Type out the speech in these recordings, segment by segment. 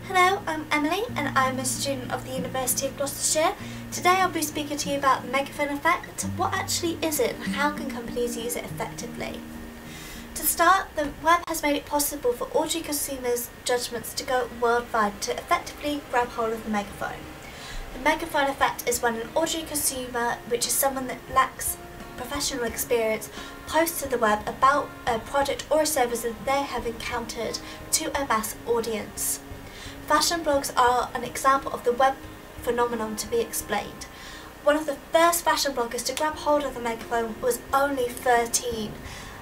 Hello, I'm Emily and I'm a student of the University of Gloucestershire. Today I'll be speaking to you about the Megaphone Effect. What actually is it and how can companies use it effectively? To start, the web has made it possible for ordinary consumers' judgments to go worldwide to effectively grab hold of the megaphone. The Megaphone Effect is when an ordinary consumer, which is someone that lacks professional experience, posts to the web about a product or a service that they have encountered to a mass audience. Fashion blogs are an example of the web phenomenon to be explained. One of the first fashion bloggers to grab hold of the megaphone was only 13.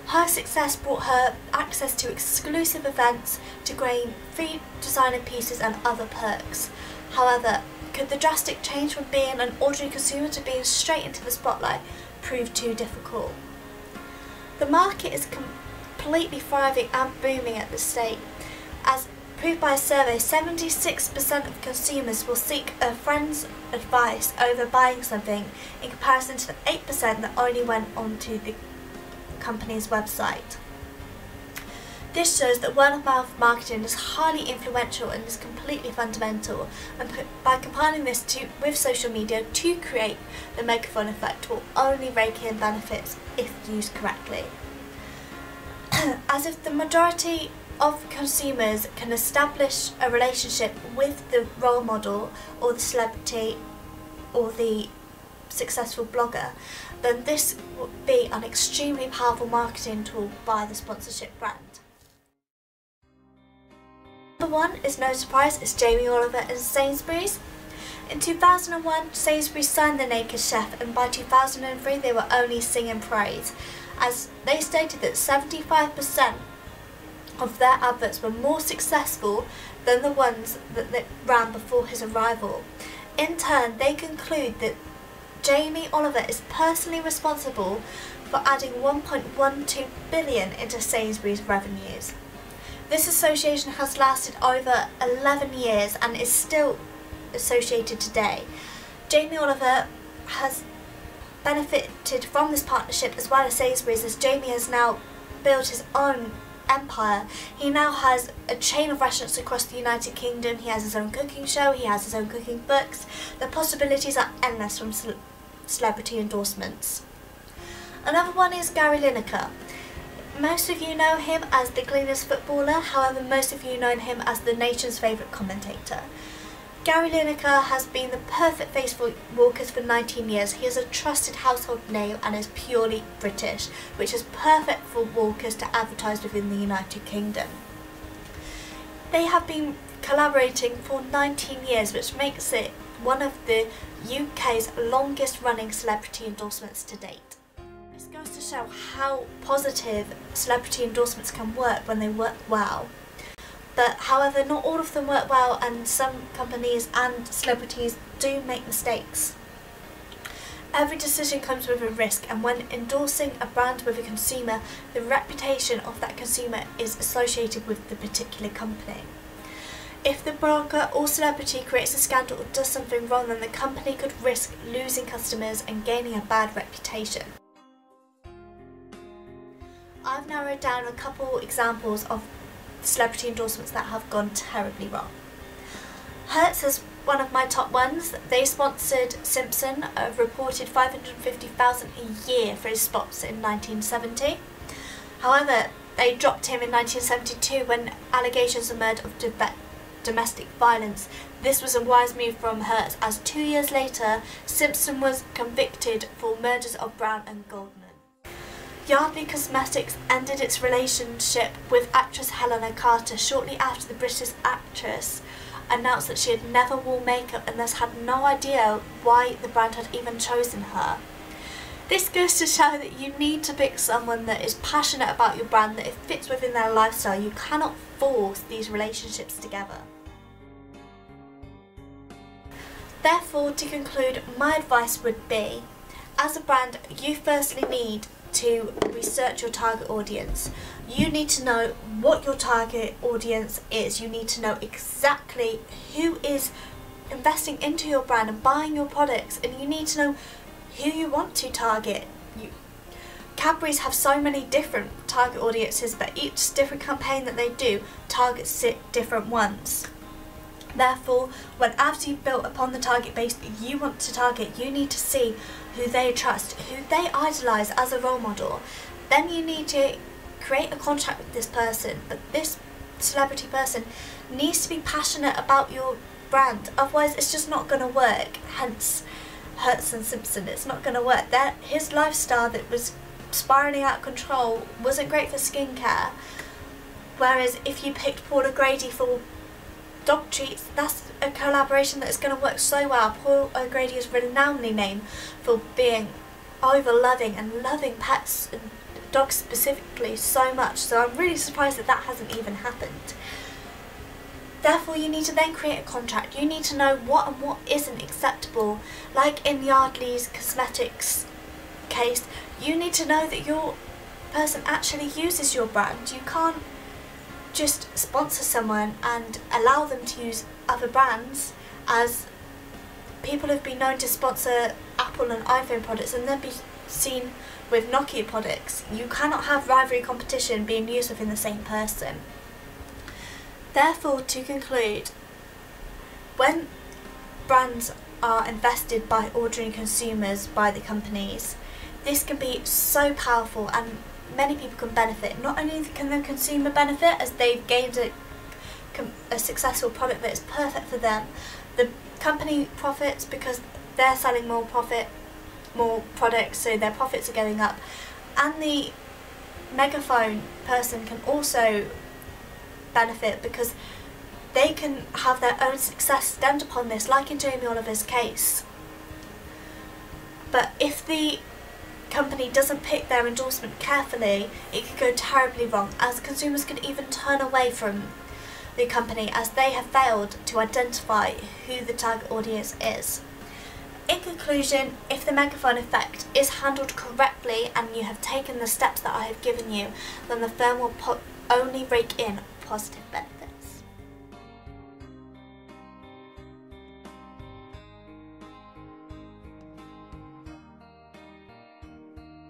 Her success brought her access to exclusive events, to gain free designer pieces and other perks. However, could the drastic change from being an ordinary consumer to being straight into the spotlight prove too difficult? The market is completely thriving and booming at this stage. As proved by a survey, 76% of consumers will seek a friend's advice over buying something, in comparison to the 8% that only went onto the company's website. This shows that word-of-mouth marketing is highly influential and is completely fundamental, and by combining this with social media to create the Megaphone Effect will only rake in benefits if used correctly. As if the majority of consumers can establish a relationship with the role model or the celebrity or the successful blogger, then this would be an extremely powerful marketing tool by the sponsorship brand. Number one is no surprise, it's Jamie Oliver and Sainsbury's. In 2001, Sainsbury's signed the Naked Chef, and by 2003 they were only singing praise, as they stated that 75% of their adverts were more successful than the ones that ran before his arrival. In turn, they conclude that Jamie Oliver is personally responsible for adding 1.12 billion into Sainsbury's revenues. This association has lasted over 11 years and is still associated today. Jamie Oliver has benefited from this partnership as well as Sainsbury's, as Jamie has now built his own empire. He now has a chain of restaurants across the United Kingdom, he has his own cooking show, he has his own cooking books. The possibilities are endless from celebrity endorsements. Another one is Gary Lineker. Most of you know him as the cleanest footballer, however most of you know him as the nation's favourite commentator. Gary Lineker has been the perfect face for walkers for 19 years. He is a trusted household name and is purely British, which is perfect for walkers to advertise within the United Kingdom. They have been collaborating for 19 years, which makes it one of the UK's longest running celebrity endorsements to date. This goes to show how positive celebrity endorsements can work when they work well. But however, not all of them work well, and some companies and celebrities do make mistakes. Every decision comes with a risk, and when endorsing a brand with a consumer, the reputation of that consumer is associated with the particular company. If the blogger or celebrity creates a scandal or does something wrong, then the company could risk losing customers and gaining a bad reputation. I've narrowed down a couple examples of celebrity endorsements that have gone terribly wrong. Hertz is one of my top ones. They sponsored Simpson, a reported $550,000 a year for his spots in 1970. However, they dropped him in 1972 when allegations emerged of domestic violence. This was a wise move from Hertz, as 2 years later Simpson was convicted for murders of Brown and Goldman. Yardley Cosmetics ended its relationship with actress Helena Carter shortly after the British actress announced that she had never worn makeup and thus had no idea why the brand had even chosen her. This goes to show that you need to pick someone that is passionate about your brand, that it fits within their lifestyle. You cannot force these relationships together. Therefore, to conclude, my advice would be, as a brand, you firstly need to research your target audience. You need to know what your target audience is. You need to know exactly who is investing into your brand and buying your products, and you need to know who you want to target. Cadbury's have so many different target audiences, but each different campaign that they do targets different ones. Therefore, when after you've built upon the target base that you want to target, you need to see who they trust, who they idolise as a role model. Then you need to create a contract with this person, but this celebrity person needs to be passionate about your brand, otherwise it's just not going to work. Hence Hertz and Simpson, it's not going to work. His lifestyle that was spiralling out of control wasn't great for skincare, whereas if you picked Paul O'Grady for dog treats, that's a collaboration that is going to work so well. Paul O'Grady is renownedly named for being over loving and loving pets and dogs specifically so much, so I'm really surprised that that hasn't even happened. Therefore, you need to then create a contract. You need to know what and what isn't acceptable. Like in Yardley's cosmetics case, you need to know that your person actually uses your brand. You can't just sponsor someone and allow them to use other brands, as people have been known to sponsor Apple and iPhone products and then be seen with Nokia products. You cannot have rivalry competition being used within the same person. Therefore, to conclude, when brands are invested by ordinary consumers by the companies, this can be so powerful and many people can benefit. Not only can the consumer benefit as they've gained a successful product that is perfect for them, the company profits because they're selling more products, so their profits are going up, and the Megaphone person can also benefit because they can have their own success stemmed upon this, like in Jamie Oliver's case. But if the company doesn't pick their endorsement carefully, it could go terribly wrong, as consumers could even turn away from the company as they have failed to identify who the target audience is. In conclusion, if the Megaphone Effect is handled correctly and you have taken the steps that I have given you, then the firm will only rake in positive benefits.